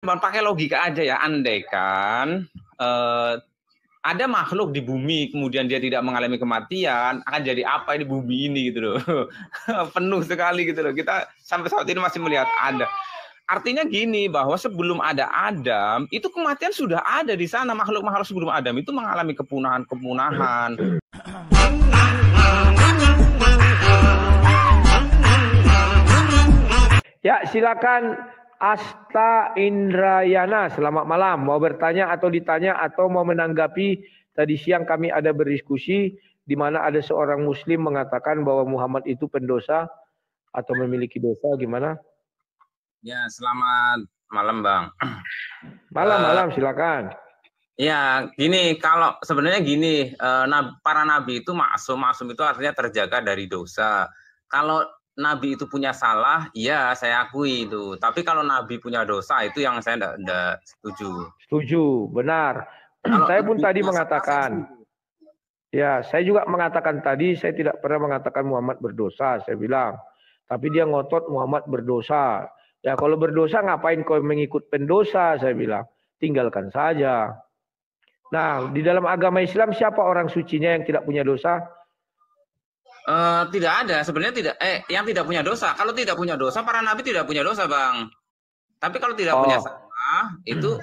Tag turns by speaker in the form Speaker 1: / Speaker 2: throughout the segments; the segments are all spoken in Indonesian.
Speaker 1: pakai logika aja ya, andai kan ada makhluk di bumi kemudian dia tidak mengalami kematian, akan jadi apa ini bumi ini gitu loh. Penuh sekali gitu loh. Kita sampai saat ini masih melihat ada. Artinya gini, bahwa sebelum ada Adam, itu kematian sudah ada di sana. Makhluk-makhluk sebelum Adam itu mengalami kepunahan-kepunahan.
Speaker 2: Ya, silakan Asta Indrayana, selamat malam. Mau bertanya atau ditanya atau mau menanggapi, tadi siang kami ada berdiskusi di mana ada seorang muslim mengatakan bahwa Muhammad itu pendosa atau memiliki dosa, gimana?
Speaker 1: Ya, selamat malam Bang.
Speaker 2: Malam, silakan.
Speaker 1: Ya, gini, kalau sebenarnya gini, para nabi itu maksum itu artinya terjaga dari dosa. Kalau nabi itu punya salah, ya saya akui itu. Tapi kalau nabi punya dosa, itu yang saya tidak setuju.
Speaker 2: Setuju, benar. Saya pun tadi mengatakan, ya saya juga mengatakan tadi, saya tidak pernah mengatakan Muhammad berdosa, saya bilang. Tapi dia ngotot Muhammad berdosa. Ya kalau berdosa ngapain kau mengikut pendosa, saya bilang. Tinggalkan saja. Nah, di dalam agama Islam siapa orang sucinya yang tidak punya dosa?
Speaker 1: Tidak ada, sebenarnya tidak. Yang tidak punya dosa. Kalau tidak punya dosa, para nabi tidak punya dosa, Bang. Tapi kalau tidak punya salah, itu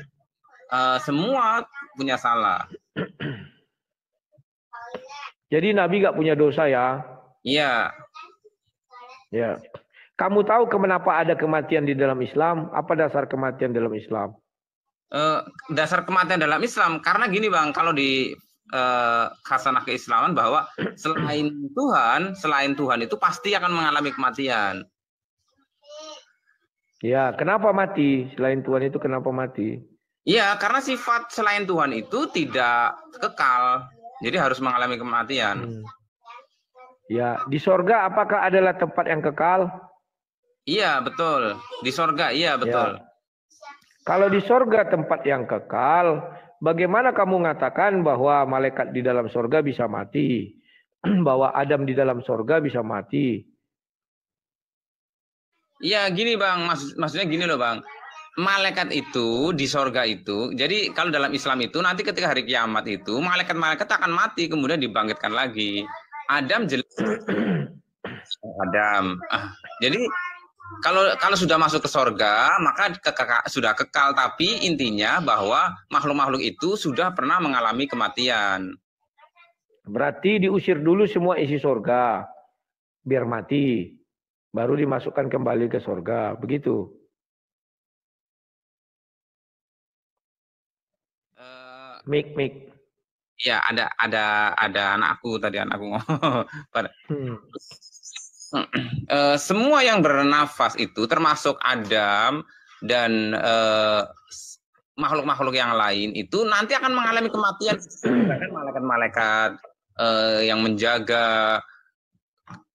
Speaker 1: semua punya salah.
Speaker 2: Jadi nabi nggak punya dosa ya?
Speaker 1: Iya.
Speaker 2: Ya. Kamu tahu kenapa ada kematian di dalam Islam? Apa dasar kematian dalam Islam?
Speaker 1: Dasar kematian dalam Islam karena gini Bang, kalau di khasanah keislaman bahwa selain Tuhan itu pasti akan mengalami kematian.
Speaker 2: Ya, kenapa mati? Selain Tuhan itu kenapa mati?
Speaker 1: Iya, karena sifat selain Tuhan itu tidak kekal, jadi harus mengalami kematian.
Speaker 2: Ya, di sorga apakah adalah tempat yang kekal?
Speaker 1: Iya, betul. Di sorga, iya betul.
Speaker 2: Ya. Kalau di sorga tempat yang kekal, bagaimana kamu mengatakan bahwa malaikat di dalam sorga bisa mati? Bahwa Adam di dalam sorga bisa mati?
Speaker 1: Iya, gini Bang, maksudnya gini loh Bang. Malaikat itu di sorga itu, jadi kalau dalam Islam itu nanti ketika hari kiamat itu malaikat-malaikat akan mati kemudian dibangkitkan lagi. Adam jelas Adam. Jadi kalau sudah masuk ke sorga maka sudah kekal, tapi intinya bahwa makhluk-makhluk itu sudah pernah mengalami kematian.
Speaker 2: Berarti diusir dulu semua isi sorga biar mati, baru dimasukkan kembali ke sorga, begitu? Mik.
Speaker 1: Ya, ada anakku tadi, anakku ngomong. Semua yang bernafas itu termasuk Adam dan makhluk-makhluk yang lain itu nanti akan mengalami kematian. Bahkan malaikat-malaikat yang menjaga,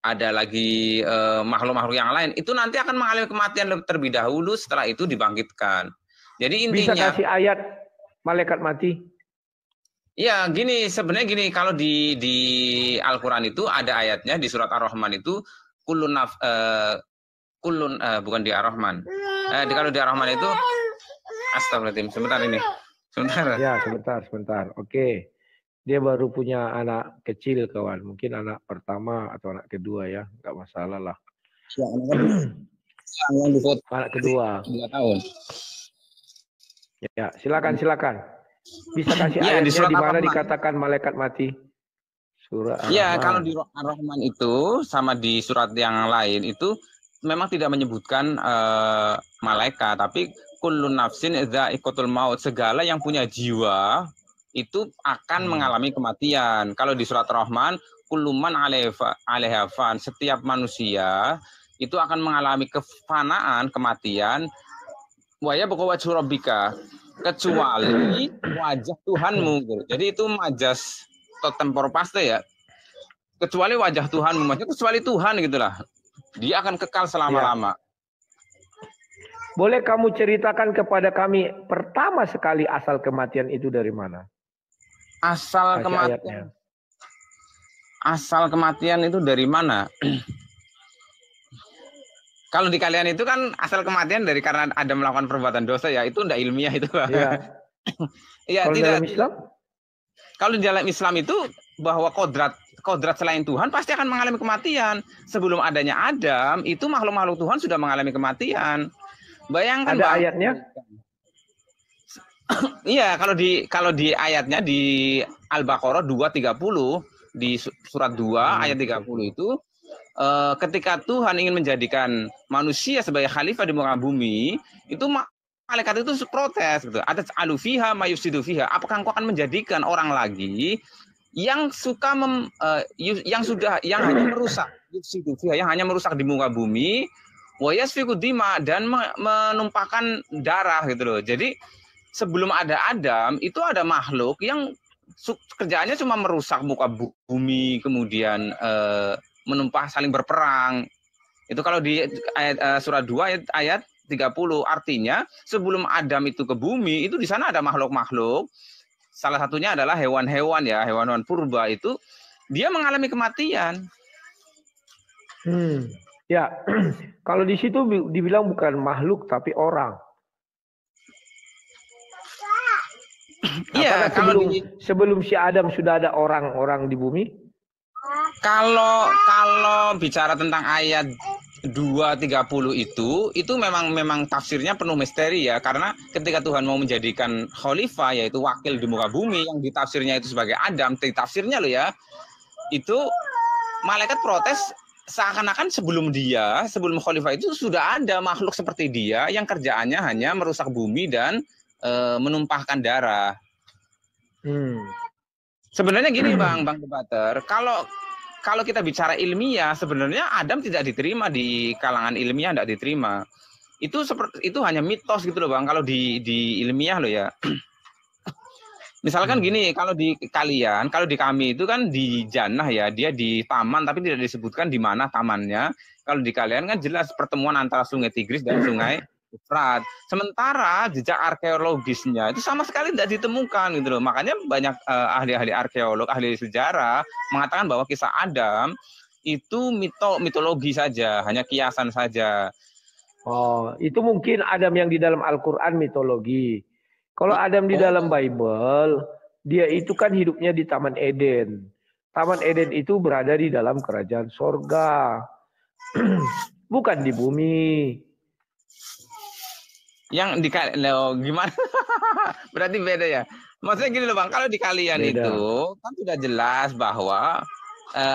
Speaker 1: ada lagi makhluk-makhluk yang lain itu nanti akan mengalami kematian terlebih dahulu, setelah itu dibangkitkan. Jadi intinya,
Speaker 2: bisa kasih ayat malaikat mati?
Speaker 1: Ya gini, sebenarnya gini, kalau di Al-Quran itu ada ayatnya di surat Ar-Rahman itu bukan di Ar-Rahman. Kalau di Ar-Rahman itu astagfirullahaladzim, sebentar ini. Sebentar.
Speaker 2: Ya, sebentar. Oke. Dia baru punya anak kecil kawan, mungkin anak pertama atau anak kedua ya, nggak masalah lah.
Speaker 1: Ya,
Speaker 2: anak kedua.
Speaker 1: 2 tahun.
Speaker 2: Ya, silakan. Bisa kasih ayatnya di mana dikatakan malaikat mati? Surah Ar-Rahman.
Speaker 1: Ya, kalau di Ar-Rahman itu sama di surat yang lain itu memang tidak menyebutkan malaikat, tapi kullun nafsin dha'iqatul maut, segala yang punya jiwa itu akan mengalami kematian. Kalau di surat Ar-Rahman, kulluman 'alaiha fan, setiap manusia itu akan mengalami kefanaan, kematian. Wa yabqa wajhu rabbika, kecuali wajah Tuhanmu. Jadi itu majas tempor paste ya. Kecuali wajah Tuhanmu, maksudnya kecuali Tuhan gitulah. Dia akan kekal selama-lama.
Speaker 2: Boleh kamu ceritakan kepada kami pertama sekali asal kematian itu dari mana?
Speaker 1: Asal kematian itu dari mana? Kalau di kalian itu kan asal kematian dari karena ada melakukan perbuatan dosa ya, itu tidak ilmiah itu, Bang.
Speaker 2: Iya.
Speaker 1: Iya,
Speaker 2: Kalau
Speaker 1: tidak.
Speaker 2: dalam Islam?
Speaker 1: Kalau di dalam Islam itu bahwa kodrat selain Tuhan pasti akan mengalami kematian. Sebelum adanya Adam, itu makhluk-makhluk Tuhan sudah mengalami kematian. Bayangkan,
Speaker 2: ada
Speaker 1: Bang.
Speaker 2: Ayatnya?
Speaker 1: Iya, kalau di ayatnya di Al-Baqarah 230 di surat 2 ayat 30 itu ketika Tuhan ingin menjadikan manusia sebagai khalifah di muka bumi, itu malaikat itu protes gitu. Ada alufiha mayusidu fiha. Apakah engkau akan menjadikan orang lagi yang suka yang hanya merusak yusidu fiha, yang hanya merusak di muka bumi, wa yasfiku dima, dan menumpahkan darah gitu loh. Jadi sebelum ada Adam itu ada makhluk yang kerjaannya cuma merusak muka bumi, kemudian menumpah, saling berperang. Itu kalau di ayat surat 2 ayat 30, artinya sebelum Adam itu ke bumi, itu di sana ada makhluk-makhluk. Salah satunya adalah hewan-hewan ya, hewan-hewan purba itu dia mengalami kematian.
Speaker 2: Ya, kalau di situ dibilang bukan makhluk tapi orang.
Speaker 1: Iya,
Speaker 2: sebelum si Adam sudah ada orang-orang di bumi?
Speaker 1: Kalau bicara tentang ayat 230 itu memang tafsirnya penuh misteri ya, karena ketika Tuhan mau menjadikan khalifah, yaitu wakil di muka bumi, yang ditafsirnya itu sebagai Adam, tafsirnya loh ya, itu malaikat protes seakan-akan sebelum khalifah itu sudah ada makhluk seperti dia yang kerjaannya hanya merusak bumi dan menumpahkan darah. Sebenarnya gini Bang Debater, kalau kita bicara ilmiah, sebenarnya Adam tidak diterima di kalangan ilmiah, tidak diterima. Itu hanya mitos gitu loh Bang, kalau di ilmiah loh ya. Misalkan gini, kalau di kami itu kan di Jannah ya, dia di taman tapi tidak disebutkan di mana tamannya. Kalau di kalian kan jelas pertemuan antara Sungai Tigris dan Sungai Efrat. Sementara jejak arkeologisnya itu sama sekali tidak ditemukan gitu loh. Makanya banyak ahli-ahli arkeolog, ahli sejarah mengatakan bahwa kisah Adam itu mitologi saja, hanya kiasan saja.
Speaker 2: Oh, itu mungkin Adam yang di dalam Al-Quran mitologi. Kalau Adam di dalam Bible, dia itu kan hidupnya di Taman Eden. Taman Eden itu berada di dalam kerajaan sorga. Bukan di bumi.
Speaker 1: Yang gimana? Berarti beda ya. Maksudnya gini loh Bang, kalau di kalian beda. Itu kan sudah jelas bahwa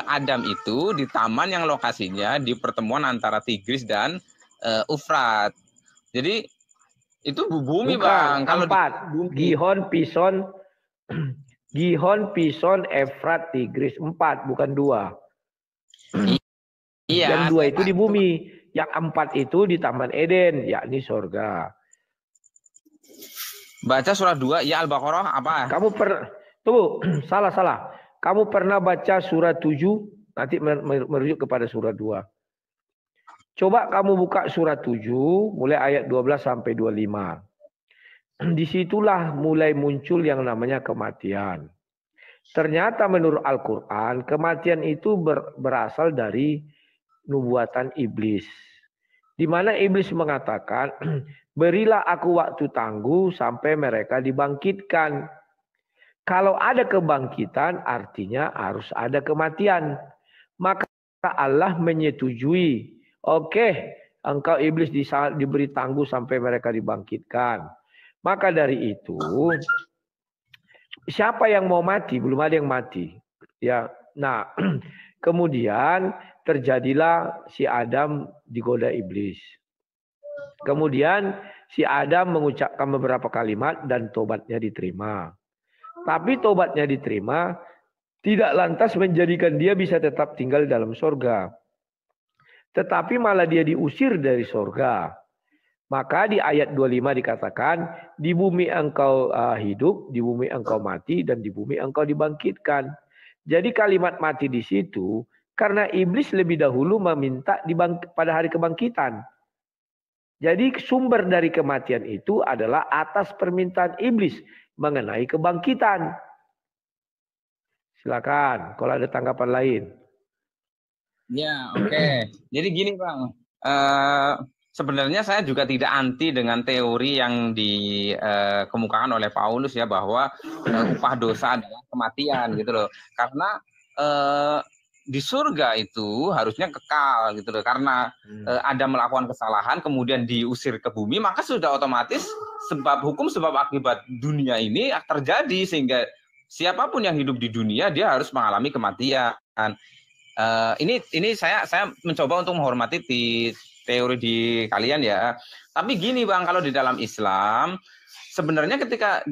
Speaker 1: Adam itu di taman yang lokasinya di pertemuan antara Tigris dan Ufrat. Jadi itu bumi Bang.
Speaker 2: Kalau 4, Gihon, Pison, Efrat, Tigris. 4, bukan 2. Iya. Yang 2 itu di bumi. Yang 4 itu di Taman Eden, yakni sorga.
Speaker 1: Baca surah 2, ya Al-Baqarah apa?
Speaker 2: Tunggu, salah. Kamu pernah baca surah 7, nanti merujuk kepada surah 2. Coba kamu buka surah 7, mulai ayat 12 sampai 25. Disitulah mulai muncul yang namanya kematian. Ternyata menurut Al-Quran, kematian itu berasal dari nubuatan iblis. Di mana iblis mengatakan, berilah aku waktu tangguh sampai mereka dibangkitkan. Kalau ada kebangkitan, artinya harus ada kematian. Maka Allah menyetujui. Oke, engkau iblis diberi tangguh sampai mereka dibangkitkan. Maka dari itu, siapa yang mau mati? Belum ada yang mati. Ya, nah, kemudian terjadilah si Adam digoda iblis. Kemudian si Adam mengucapkan beberapa kalimat dan tobatnya diterima. Tapi tobatnya diterima tidak lantas menjadikan dia bisa tetap tinggal dalam sorga. Tetapi malah dia diusir dari sorga. Maka di ayat 25 dikatakan, di bumi engkau hidup, di bumi engkau mati, dan di bumi engkau dibangkitkan. Jadi kalimat mati di situ karena iblis lebih dahulu meminta pada hari kebangkitan. Jadi sumber dari kematian itu adalah atas permintaan iblis mengenai kebangkitan. Silakan kalau ada tanggapan lain.
Speaker 1: Ya, oke. Jadi gini Bang, Sebenarnya saya juga tidak anti dengan teori yang dikemukakan oleh Paulus ya, bahwa upah dosa adalah kematian gitu loh. Karena di surga itu harusnya kekal gitu loh. Karena ada melakukan kesalahan kemudian diusir ke bumi, maka sudah otomatis sebab hukum sebab akibat dunia ini terjadi, sehingga siapapun yang hidup di dunia dia harus mengalami kematian. Ini saya mencoba untuk menghormati teori di kalian ya. Tapi gini Bang, kalau di dalam Islam sebenarnya ketika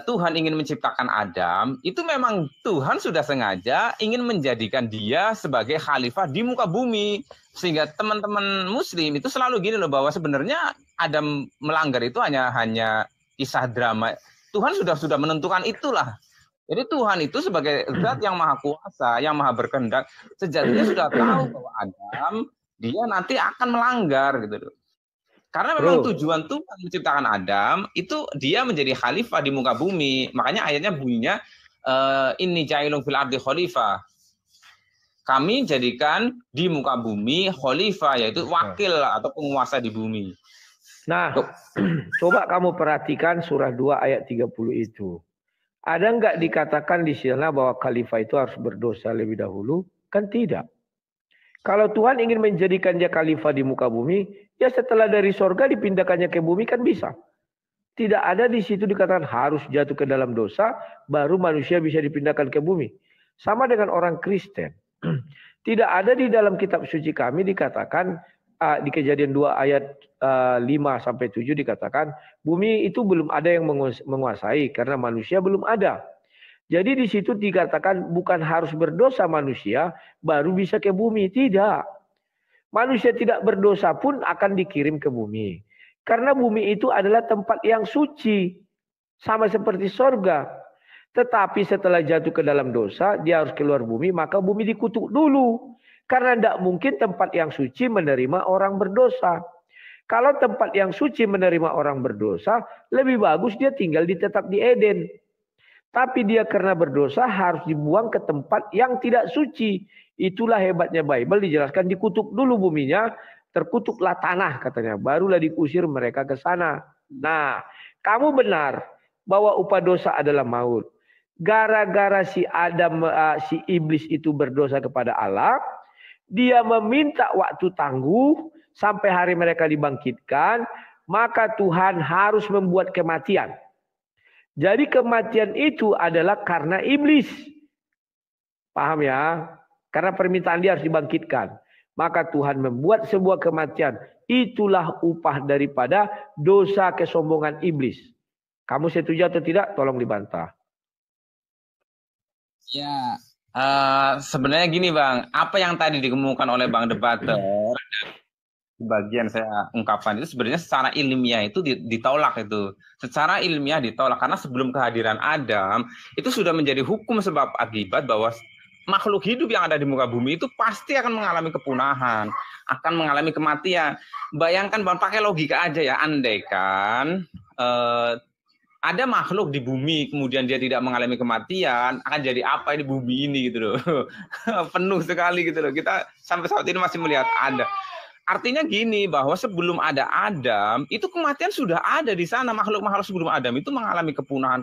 Speaker 1: Tuhan ingin menciptakan Adam, itu memang Tuhan sudah sengaja ingin menjadikan dia sebagai khalifah di muka bumi. Sehingga teman-teman muslim itu selalu gini loh, bahwa sebenarnya Adam melanggar itu hanya kisah drama. Tuhan sudah menentukan itulah. Jadi Tuhan itu sebagai zat yang maha kuasa, yang maha berkehendak, sejatinya sudah tahu bahwa Adam dia nanti akan melanggar gitu. Karena memang tujuan Tuhan menciptakan Adam itu dia menjadi khalifah di muka bumi. Makanya ayatnya bunyinya inni ja'ilun fil ardi khalifah. Kami jadikan di muka bumi khalifah, yaitu wakil atau penguasa di bumi.
Speaker 2: Nah, coba kamu perhatikan surah 2 ayat 30 itu. Ada nggak dikatakan di sana bahwa khalifah itu harus berdosa lebih dahulu? Kan tidak. Kalau Tuhan ingin menjadikan dia khalifah di muka bumi, ya setelah dari sorga dipindahkannya ke bumi kan bisa. Tidak ada di situ dikatakan harus jatuh ke dalam dosa, baru manusia bisa dipindahkan ke bumi. Sama dengan orang Kristen. Tidak ada di dalam kitab suci kami dikatakan, di Kejadian 2 ayat 5-7 dikatakan, bumi itu belum ada yang menguasai karena manusia belum ada. Jadi di situ dikatakan bukan harus berdosa manusia baru bisa ke bumi. Tidak. Manusia tidak berdosa pun akan dikirim ke bumi. Karena bumi itu adalah tempat yang suci. Sama seperti sorga. Tetapi setelah jatuh ke dalam dosa, dia harus keluar bumi, maka bumi dikutuk dulu. Karena tidak mungkin tempat yang suci menerima orang berdosa. Kalau tempat yang suci menerima orang berdosa, lebih bagus dia tinggal tetap di Eden. Tapi dia karena berdosa harus dibuang ke tempat yang tidak suci. Itulah hebatnya Bible, dijelaskan dikutuk dulu buminya, terkutuklah tanah katanya. Barulah diusir mereka ke sana. Nah, kamu benar bahwa upah dosa adalah maut. Gara-gara si iblis itu berdosa kepada Allah, dia meminta waktu tangguh sampai hari mereka dibangkitkan, maka Tuhan harus membuat kematian. Jadi kematian itu adalah karena iblis. Paham ya? Karena permintaan dia harus dibangkitkan. Maka Tuhan membuat sebuah kematian. Itulah upah daripada dosa kesombongan iblis. Kamu setuju atau tidak? Tolong dibantah.
Speaker 1: Ya, sebenarnya gini Bang. Apa yang tadi dikemukakan oleh Bang Debater, bagian saya ungkapkan itu sebenarnya secara ilmiah itu ditolak itu. Secara ilmiah ditolak karena sebelum kehadiran Adam itu sudah menjadi hukum sebab akibat bahwa makhluk hidup yang ada di muka bumi itu pasti akan mengalami kepunahan, akan mengalami kematian. Bayangkan Bang, pakai logika aja ya, andaikan ada makhluk di bumi kemudian dia tidak mengalami kematian, akan jadi apa ini bumi ini gitu loh. Penuh sekali gitu loh. Kita sampai saat ini masih melihat ada. Artinya gini, bahwa sebelum ada Adam, itu kematian sudah ada di sana. Makhluk-makhluk sebelum Adam itu mengalami kepunahan,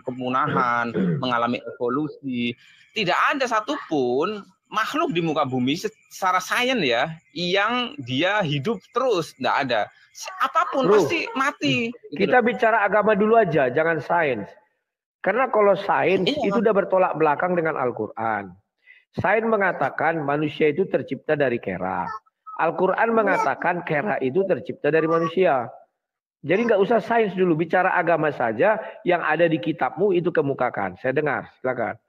Speaker 1: mengalami evolusi. Tidak ada satupun makhluk di muka bumi secara sains ya, yang dia hidup terus. Tidak ada. Apapun pasti mati.
Speaker 2: Kita bicara agama dulu aja, jangan sains. Karena kalau sains itu udah bertolak belakang dengan Al-Quran. Sains mengatakan manusia itu tercipta dari kera. Al-Quran mengatakan kera itu tercipta dari manusia. Jadi nggak usah sains dulu, bicara agama saja yang ada di kitabmu itu kemukakan. Saya dengar, silakan.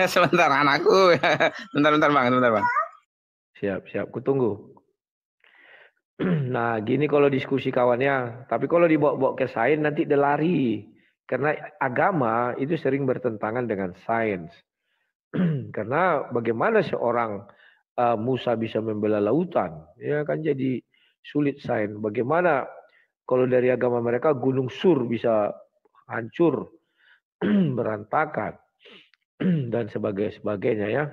Speaker 1: Sebentar anakku, bentar bang.
Speaker 2: Siap, kutunggu. Nah gini kalau diskusi kawannya, tapi kalau dibawa-bawa ke sains nanti dia lari. Karena agama itu sering bertentangan dengan sains. Karena bagaimana seorang Musa bisa membela lautan, ya kan jadi sulit sains. Bagaimana kalau dari agama mereka Gunung Sur bisa hancur, berantakan dan sebagainya ya.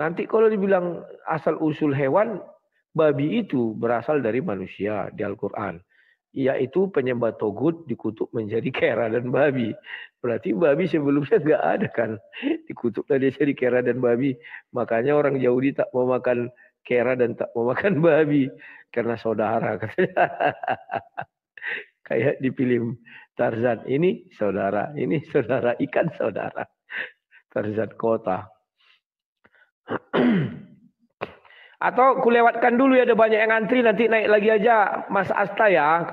Speaker 2: Nanti kalau dibilang asal usul hewan, babi itu berasal dari manusia di Al-Quran. Yaitu penyembah togut dikutuk menjadi kera dan babi. Berarti babi sebelumnya nggak ada kan. Dikutuklah dia jadi kera dan babi. Makanya orang Yahudi tak mau makan kera dan tak mau makan babi. Karena saudara katanya. Kayak di film Tarzan. Ini saudara ikan saudara. Tarzan kota. Atau kulewatkan dulu ya, ada banyak yang ngantri, nanti naik lagi aja Mas Asta ya.